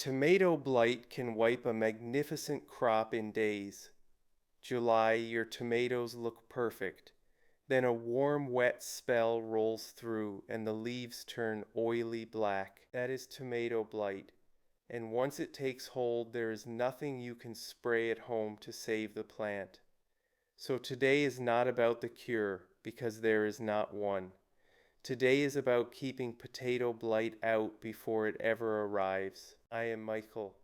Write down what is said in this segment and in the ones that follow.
Tomato blight can wipe a magnificent crop in days. July, your tomatoes look perfect. Then a warm, wet spell rolls through and the leaves turn oily black. That is tomato blight. And once it takes hold, there is nothing you can spray at home to save the plant. So today is not about the cure, because there is not one. Today is about keeping potato blight out before it ever arrives. I am Michael.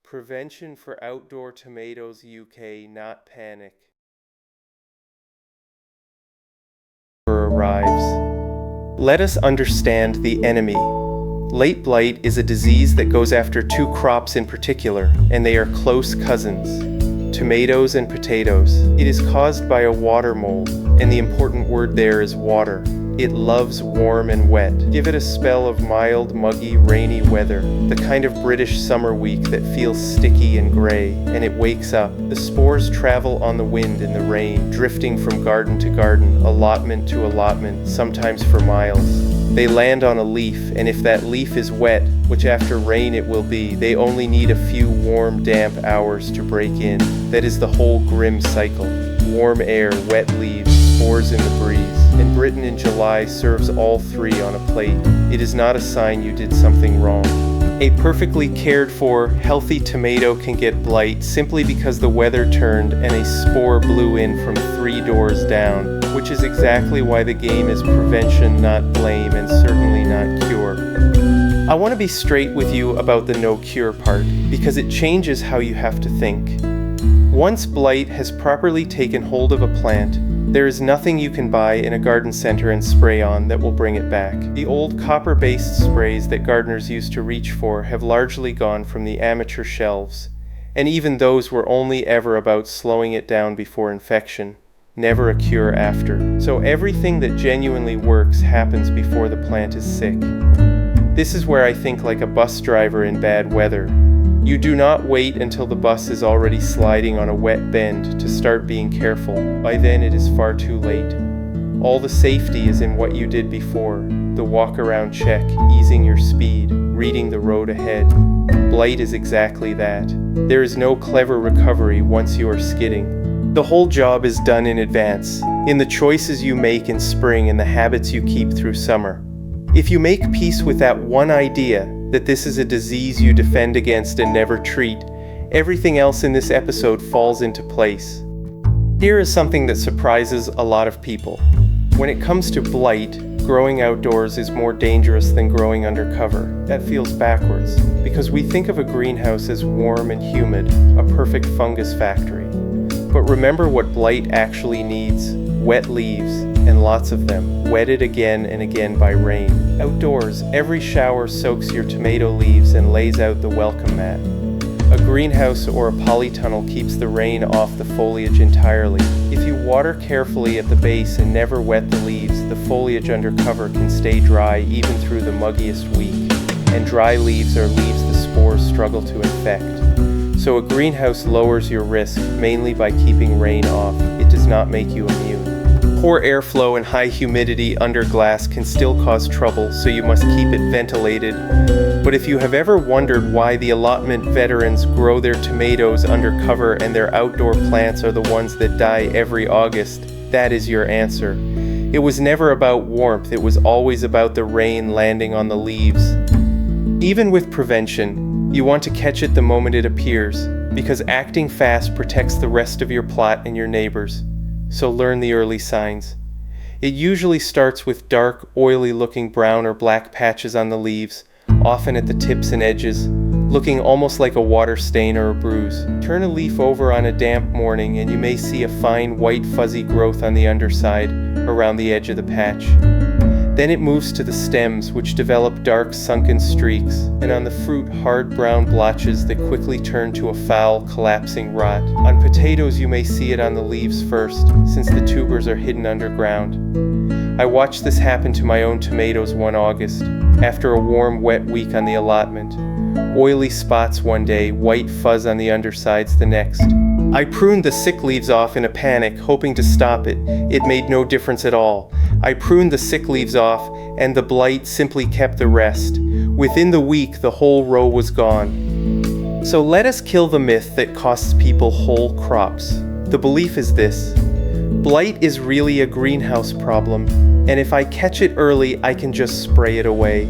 Prevention for Outdoor Tomatoes UK, not panic. Arrives. Let us understand the enemy. Late blight is a disease that goes after two crops in particular, and they are close cousins, tomatoes and potatoes. It is caused by a water mold, and the important word there is water. It loves warm and wet. Give it a spell of mild, muggy, rainy weather, the kind of British summer week that feels sticky and gray, and it wakes up. The spores travel on the wind in the rain, drifting from garden to garden, allotment to allotment, sometimes for miles. They land on a leaf, and if that leaf is wet, which after rain it will be, they only need a few warm, damp hours to break in. That is the whole grim cycle. Warm air, wet leaves, spores in the breeze. And Britain in July serves all three on a plate. It is not a sign you did something wrong. A perfectly cared for, healthy tomato can get blight simply because the weather turned and a spore blew in from 3 doors down, which is exactly why the game is prevention, not blame, and certainly not cure. I want to be straight with you about the no cure part, because it changes how you have to think. Once blight has properly taken hold of a plant, there is nothing you can buy in a garden center and spray on that will bring it back. The old copper-based sprays that gardeners used to reach for have largely gone from the amateur shelves, and even those were only ever about slowing it down before infection, never a cure after. So everything that genuinely works happens before the plant is sick. This is where I think like a bus driver in bad weather. You do not wait until the bus is already sliding on a wet bend to start being careful. By then it is far too late. All the safety is in what you did before, the walk-around check, easing your speed, reading the road ahead. Blight is exactly that. There is no clever recovery once you are skidding. The whole job is done in advance, in the choices you make in spring and the habits you keep through summer. If you make peace with that one idea, that this is a disease you defend against and never treat, everything else in this episode falls into place. Here is something that surprises a lot of people. When it comes to blight, growing outdoors is more dangerous than growing under cover. That feels backwards, because we think of a greenhouse as warm and humid, a perfect fungus factory. But remember what blight actually needs: wet leaves, and lots of them, wetted again and again by rain. Outdoors, every shower soaks your tomato leaves and lays out the welcome mat. A greenhouse or a polytunnel keeps the rain off the foliage entirely. If you water carefully at the base and never wet the leaves, the foliage under cover can stay dry even through the muggiest week. And dry leaves are leaves the spores struggle to infect. So a greenhouse lowers your risk, mainly by keeping rain off. It does not make you immune. Poor airflow and high humidity under glass can still cause trouble, so you must keep it ventilated. But if you have ever wondered why the allotment veterans grow their tomatoes under cover and their outdoor plants are the ones that die every August, that is your answer. It was never about warmth, it was always about the rain landing on the leaves. Even with prevention, you want to catch it the moment it appears, because acting fast protects the rest of your plot and your neighbors. So learn the early signs. It usually starts with dark, oily-looking brown or black patches on the leaves, often at the tips and edges, looking almost like a water stain or a bruise. Turn a leaf over on a damp morning and you may see a fine white fuzzy growth on the underside, around the edge of the patch. Then it moves to the stems, which develop dark sunken streaks, and on the fruit hard brown blotches that quickly turn to a foul, collapsing rot. On potatoes you may see it on the leaves first, since the tubers are hidden underground. I watched this happen to my own tomatoes one August, after a warm, wet week on the allotment. Oily spots one day, white fuzz on the undersides the next. I pruned the sick leaves off in a panic, hoping to stop it. It made no difference at all. I pruned the sick leaves off, and the blight simply kept the rest. Within the week, the whole row was gone. So let us kill the myth that costs people whole crops. The belief is this: blight is really a greenhouse problem, and if I catch it early, I can just spray it away.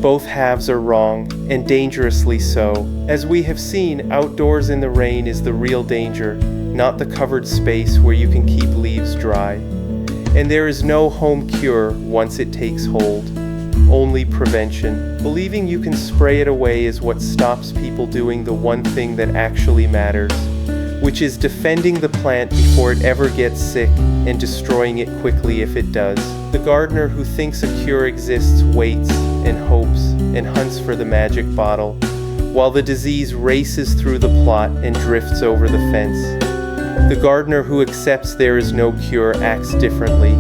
Both halves are wrong, and dangerously so. As we have seen, outdoors in the rain is the real danger, not the covered space where you can keep leaves dry. And there is no home cure once it takes hold. Only prevention. Believing you can spray it away is what stops people doing the one thing that actually matters, which is defending the plant before it ever gets sick and destroying it quickly if it does. The gardener who thinks a cure exists waits and hopes and hunts for the magic bottle, while the disease races through the plot and drifts over the fence. The gardener who accepts there is no cure acts differently.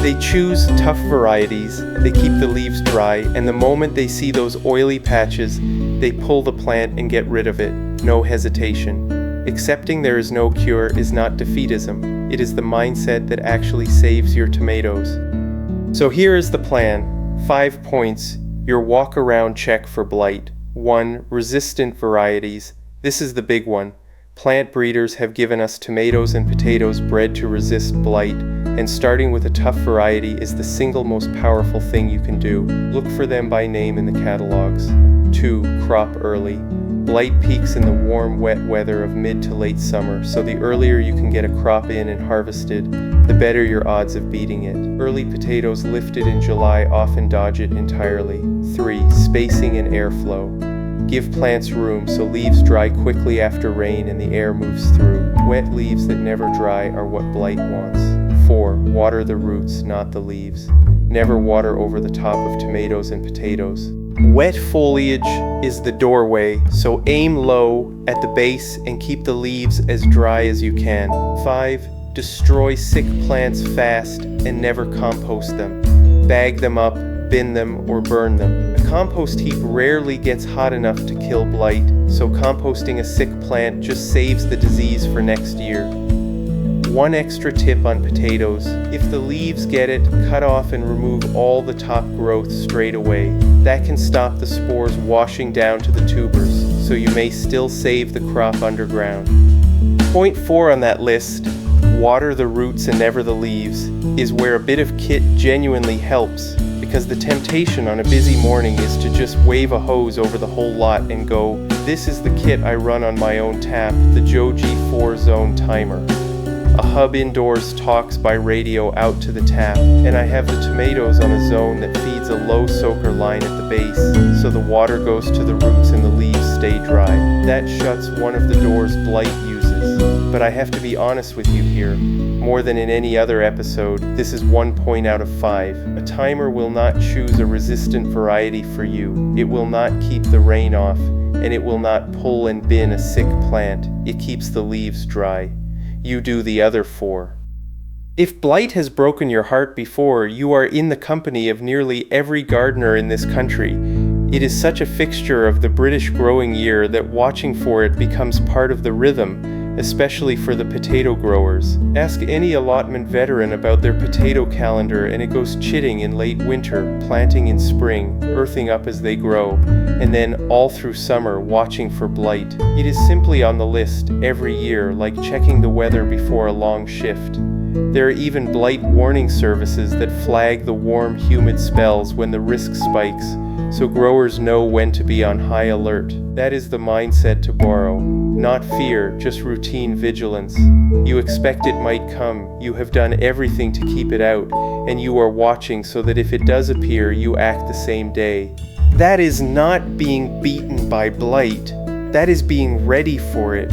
They choose tough varieties, they keep the leaves dry, and the moment they see those oily patches, they pull the plant and get rid of it. No hesitation. Accepting there is no cure is not defeatism. It is the mindset that actually saves your tomatoes. So here is the plan. 5 points. Your walk-around check for blight. 1. Resistant varieties. This is the big one. Plant breeders have given us tomatoes and potatoes bred to resist blight, and starting with a tough variety is the single most powerful thing you can do. Look for them by name in the catalogs. 2. Crop early. Blight peaks in the warm, wet weather of mid to late summer, so the earlier you can get a crop in and harvested, the better your odds of beating it. Early potatoes lifted in July often dodge it entirely. 3. Spacing and airflow. Give plants room so leaves dry quickly after rain and the air moves through. Wet leaves that never dry are what blight wants. 4. Water the roots, not the leaves. Never water over the top of tomatoes and potatoes. Wet foliage is the doorway, so aim low at the base and keep the leaves as dry as you can. 5. Destroy sick plants fast and never compost them. Bag them up, bin them, or burn them. A compost heap rarely gets hot enough to kill blight, so composting a sick plant just saves the disease for next year. One extra tip on potatoes: if the leaves get it, cut off and remove all the top growth straight away. That can stop the spores washing down to the tubers, so you may still save the crop underground. Point 4 on that list, water the roots and never the leaves, is where a bit of kit genuinely helps, because the temptation on a busy morning is to just wave a hose over the whole lot and go, "This is the kit I run on my own tap, the Johgee 4-zone timer." A hub indoors talks by radio out to the tap, and I have the tomatoes on a zone that feeds a low soaker line at the base, so the water goes to the roots and the leaves stay dry. That shuts one of the doors blight uses. But I have to be honest with you here. More than in any other episode, this is 1 point out of 5. A timer will not choose a resistant variety for you. It will not keep the rain off, and it will not pull and bin a sick plant. It keeps the leaves dry. You do the other 4. If blight has broken your heart before, you are in the company of nearly every gardener in this country. It is such a fixture of the British growing year that watching for it becomes part of the rhythm, especially for the potato growers. Ask any allotment veteran about their potato calendar and it goes chitting in late winter, planting in spring, earthing up as they grow, and then all through summer watching for blight. It is simply on the list every year, like checking the weather before a long shift. There are even blight warning services that flag the warm, humid spells when the risk spikes, so growers know when to be on high alert. That is the mindset to borrow. Not fear, just routine vigilance. You expect it might come, you have done everything to keep it out, and you are watching so that if it does appear, you act the same day. That is not being beaten by blight. That is being ready for it.